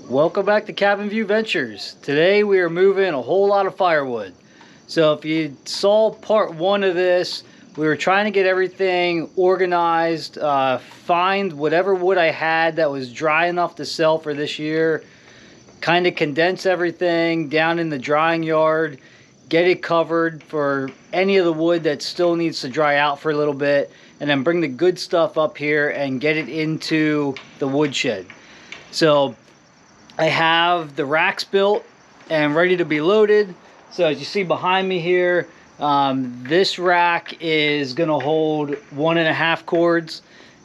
Welcome back to Cabin View Ventures. Today we are moving a whole lot of firewood. So if you saw part one of this, we were trying to get everything organized, find whatever wood I had that was dry enough to sell for this year, kind of condense everything down in the drying yard, get it covered for any of the wood that still needs to dry out for a little bit, and then bring the good stuff up here and get it into the woodshed. So I have the racks built and ready to be loaded. So as you see behind me here, this rack is gonna hold 1.5 cords,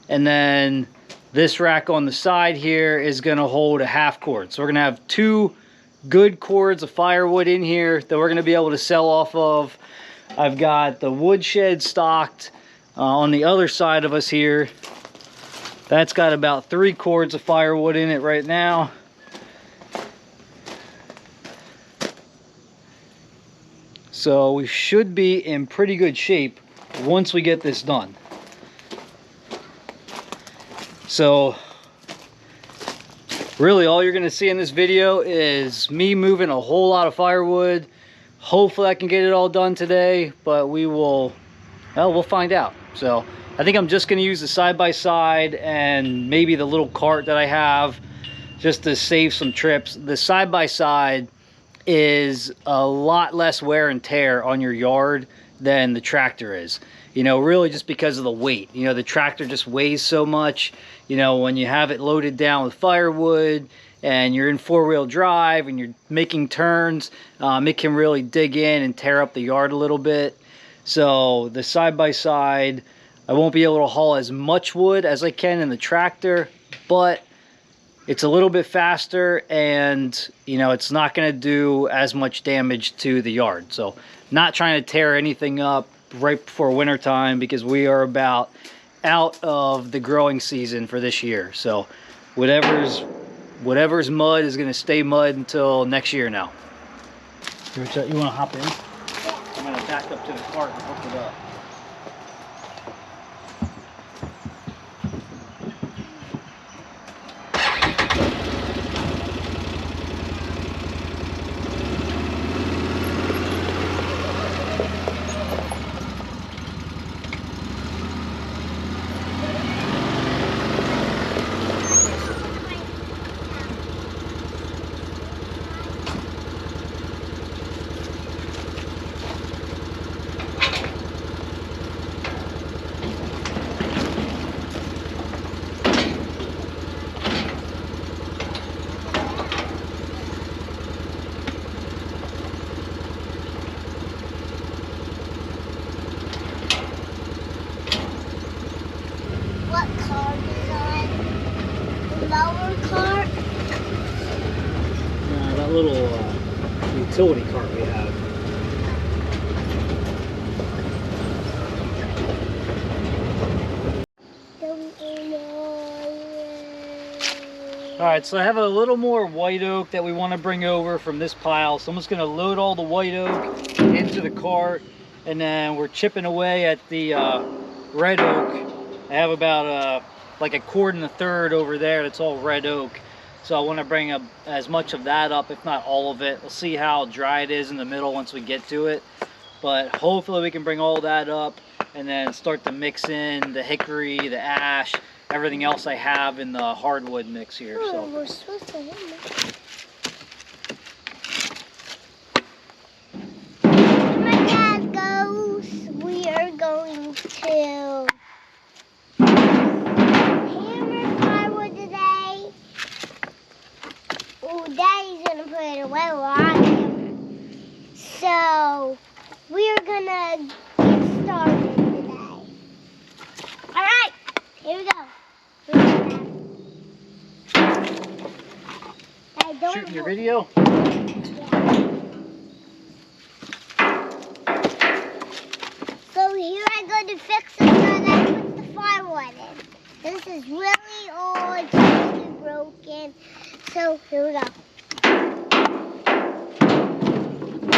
and then this rack on the side here is gonna hold a 1/2 cord. So we're gonna have 2 good cords of firewood in here that we're gonna be able to sell off of. I've got the woodshed stocked on the other side of us here. That's got about 3 cords of firewood in it right now. So we should be in pretty good shape once we get this done. So really all you're gonna see in this video is me moving a whole lot of firewood. Hopefully I can get it all done today, but we'll find out. So I think I'm just gonna use the side-by-side and maybe the little cart that I have just to save some trips. The side-by-side is a lot less wear and tear on your yard than the tractor is, you know, really just because of the weight. You know, the tractor just weighs so much. You know, when you have it loaded down with firewood and you're in 4-wheel drive and you're making turns, it can really dig in and tear up the yard a little bit. So the side-by-side, I won't be able to haul as much wood as I can in the tractor, but it's a little bit faster, and you know, it's not going to do as much damage to the yard. So not trying to tear anything up right before winter time, because we are about out of the growing season for this year. So whatever's mud is going to stay mud until next year now. You want to hop in? I'm going to back up to the cart and hook it up. What car is on? The lower cart? That little utility cart we have. Alright, so I have a little more white oak that we want to bring over from this pile. So I'm just going to load all the white oak into the cart, and then we're chipping away at the red oak. I have about like 1.25 cords over there that's all red oak. So I want to bring as much of that up, if not all of it. We'll see how dry it is in the middle once we get to it. But hopefully we can bring all that up and then start to mix in the hickory, the ash, everything else I have in the hardwood mix here. So We're supposed to hit it. When my dad goes, we are going to hammer firewood today. Oh, Daddy's gonna put it away while I hammer. So we're gonna get started today. All right, here we go. shooting your video? So here I'm going to fix it so that I put the firewood in. This is really old, it's really broken. So here we go.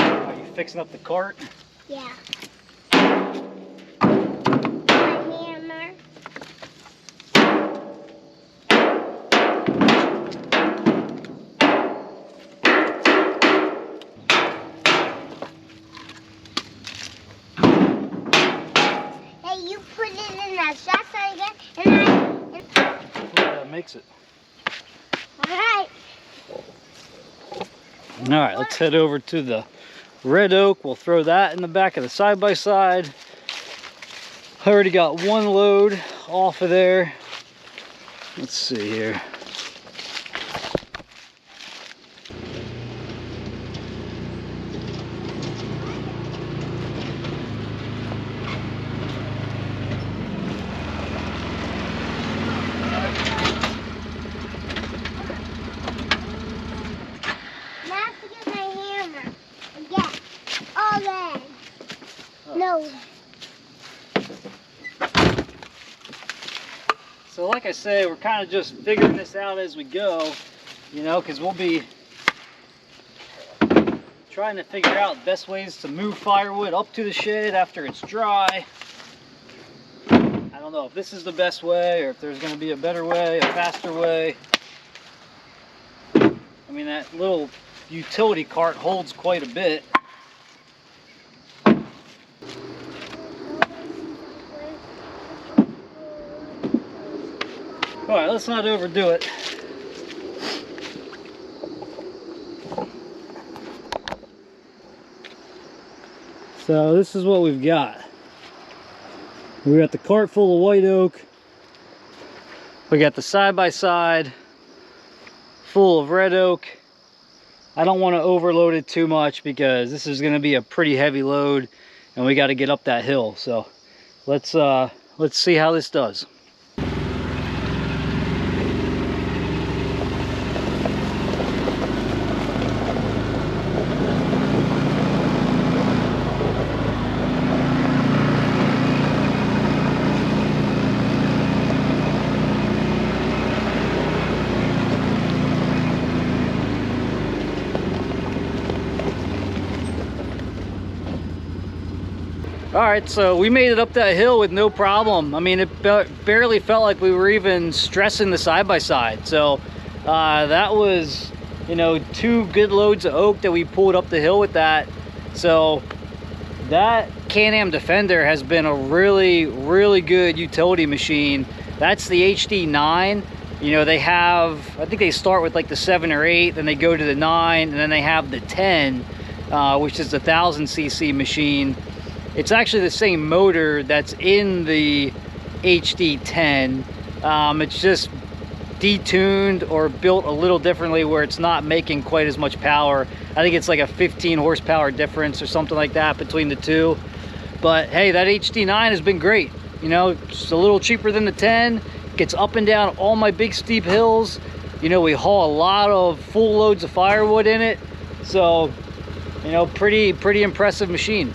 Are you fixing up the cart? Yeah. My hammer. likes it. All right. All right, let's head over to the red oak. We'll throw that in the back of the side-by-side. I already got one load off of there. Let's see here. Now I have to get my hammer. Again. All in. No. So like I say, we're kind of just figuring this out as we go, you know, because we'll be trying to figure out best ways to move firewood up to the shed after it's dry. I don't know if this is the best way or if there's going to be a better way, a faster way. I mean, that little utility cart holds quite a bit. All right, let's not overdo it. So this is what we've got. We got the cart full of white oak. We got the side-by-side full of red oak. I don't want to overload it too much because this is going to be a pretty heavy load and we got to get up that hill. So let's see how this does. All right, so we made it up that hill with no problem. I mean, it barely felt like we were even stressing the side-by-side. So that was, you know, 2 good loads of oak that we pulled up the hill with that. So that Can-Am Defender has been a really, really good utility machine. That's the HD9. You know, they have, I think they start with like the 7 or 8, then they go to the 9, and then they have the 10, which is the 1000cc machine. It's actually the same motor that's in the HD10. It's just detuned or built a little differently where it's not making quite as much power. I think it's like a 15 horsepower difference or something like that between the two. But hey, that HD9 has been great. You know, it's a little cheaper than the 10. Gets up and down all my big steep hills. You know, we haul a lot of full loads of firewood in it. So, you know, pretty impressive machine.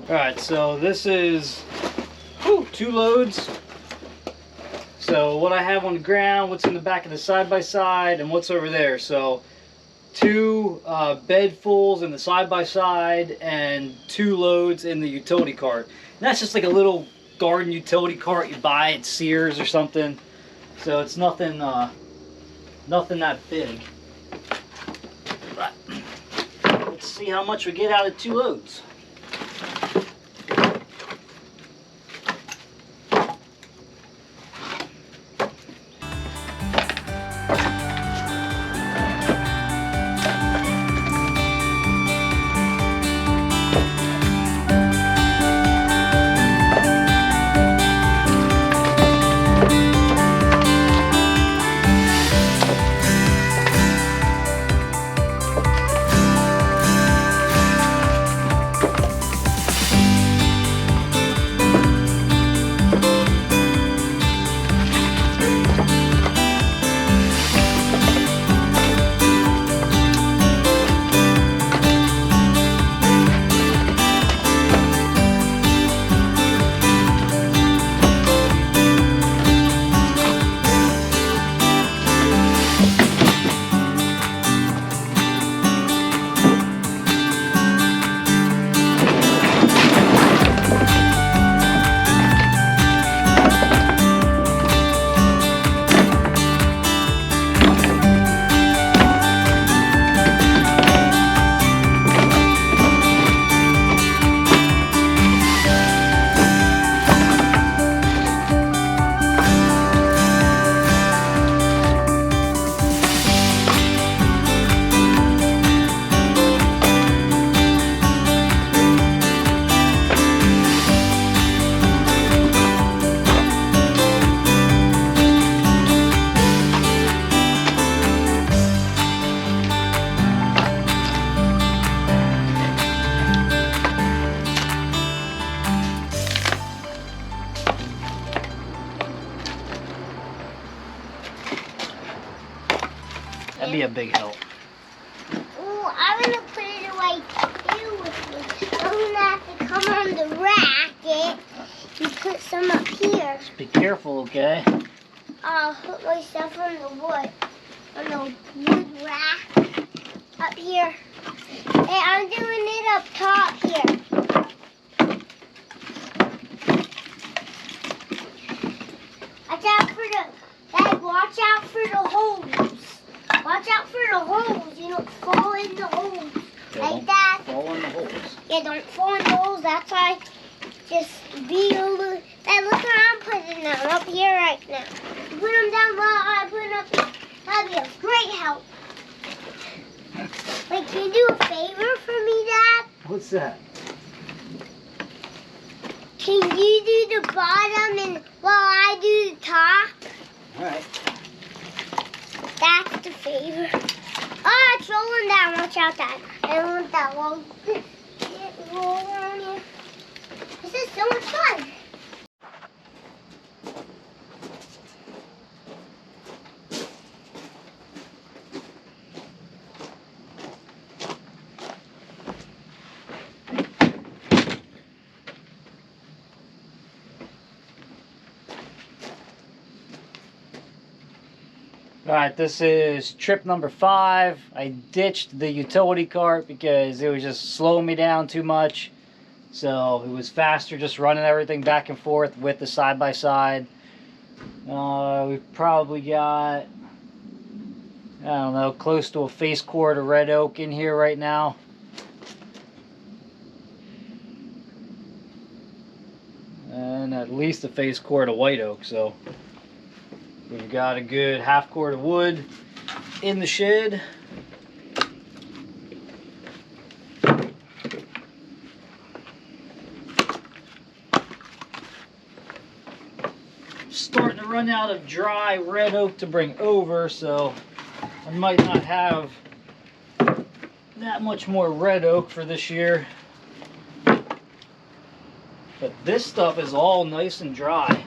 Alright, so this is 2 loads. So what I have on the ground, what's in the back of the side-by-side, and what's over there. So 2 bedfuls in the side-by-side and 2 loads in the utility cart. And that's just like a little garden utility cart you buy at Sears or something. So it's nothing that big. But let's see how much we get out of 2 loads. That'd be a big help. Oh, I'm gonna put it away too with me. I'm gonna have to come on the racket and put some up here. Just be careful, okay? I'll put my stuff on the wood rack up here. Hey, I'm doing it up top here. Watch out for the holes. Watch out for the holes. You don't fall in the holes like that. Fall in the holes. Yeah, don't fall in the holes. That's why. Just be a little. Hey, look where I'm putting them up here right now. You put them down while I put them up here. That'd be a great help. Wait, can you do a favor for me, Dad? What's that? Can you do the bottom and while I do the top? All right. That's the favor. Oh, it's rolling down. Watch out, Dad. I don't want that roll around here. This is so much fun. Alright, this is trip number 5. I ditched the utility cart because it was just slowing me down too much. So it was faster just running everything back and forth with the side-by-side. We've probably got, I don't know, close to a face cord of red oak in here right now. And at least a face cord of white oak, so we've got a good half cord of wood in the shed. Starting to run out of dry red oak to bring over, so I might not have that much more red oak for this year. But this stuff is all nice and dry.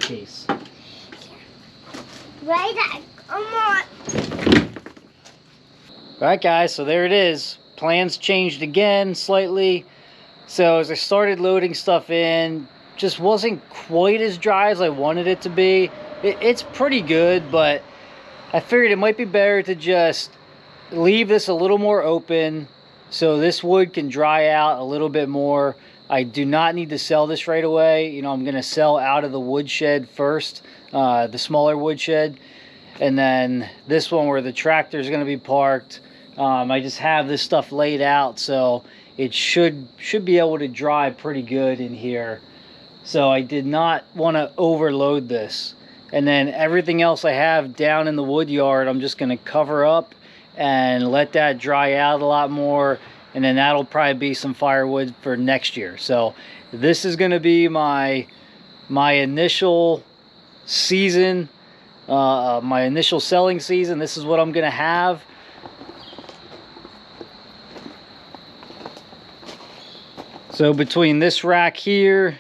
staircase. Right, come on. Alright guys, so there it is. Plans changed again slightly. So as I started loading stuff in, just wasn't quite as dry as I wanted it to be. It's pretty good, but I figured it might be better to just leave this a little more open so this wood can dry out a little bit more. I do not need to sell this right away. You know, I'm going to sell out of the woodshed first, the smaller woodshed, and then this one where the tractor is going to be parked. I just have this stuff laid out, so it should be able to dry pretty good in here. So I did not want to overload this. And then everything else I have down in the wood yard, I'm just going to cover up and let that dry out a lot more. And then that'll probably be some firewood for next year. So this is going to be my initial season, my initial selling season. This is what I'm going to have. So between this rack here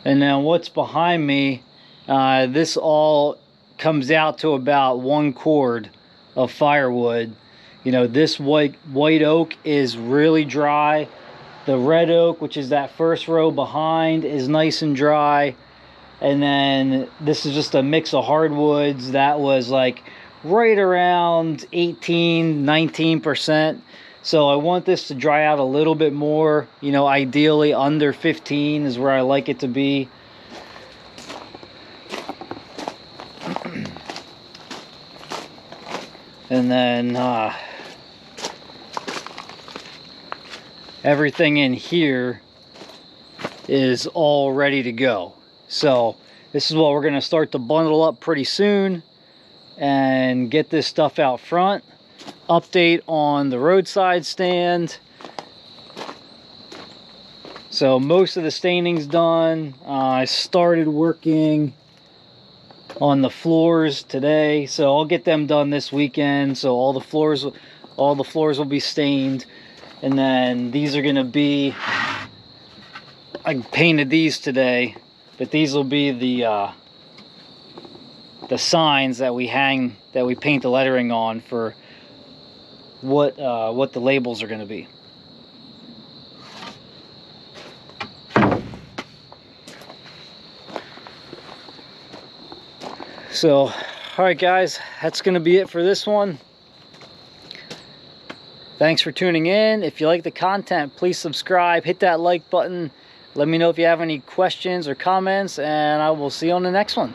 and then what's behind me, this all comes out to about 1 cord of firewood. You know, this white oak is really dry. The red oak, which is that first row behind, is nice and dry. And then this is just a mix of hardwoods that was like right around 18-19%. So I want this to dry out a little bit more. You know, ideally under 15 is where I like it to be. And then everything in here is all ready to go. So this is what we're going to start to bundle up pretty soon and get this stuff out front. Update on the roadside stand. So most of the staining's done. I started working on the floors today, so I'll get them done this weekend. So all the floors will be stained. And then these are going to be, I painted these today, but these will be the signs that we hang, that we paint the lettering on for what the labels are going to be. So, all right guys, that's going to be it for this one. Thanks for tuning in. If you like the content, please subscribe, hit that like button. Let me know if you have any questions or comments, and I will see you on the next one.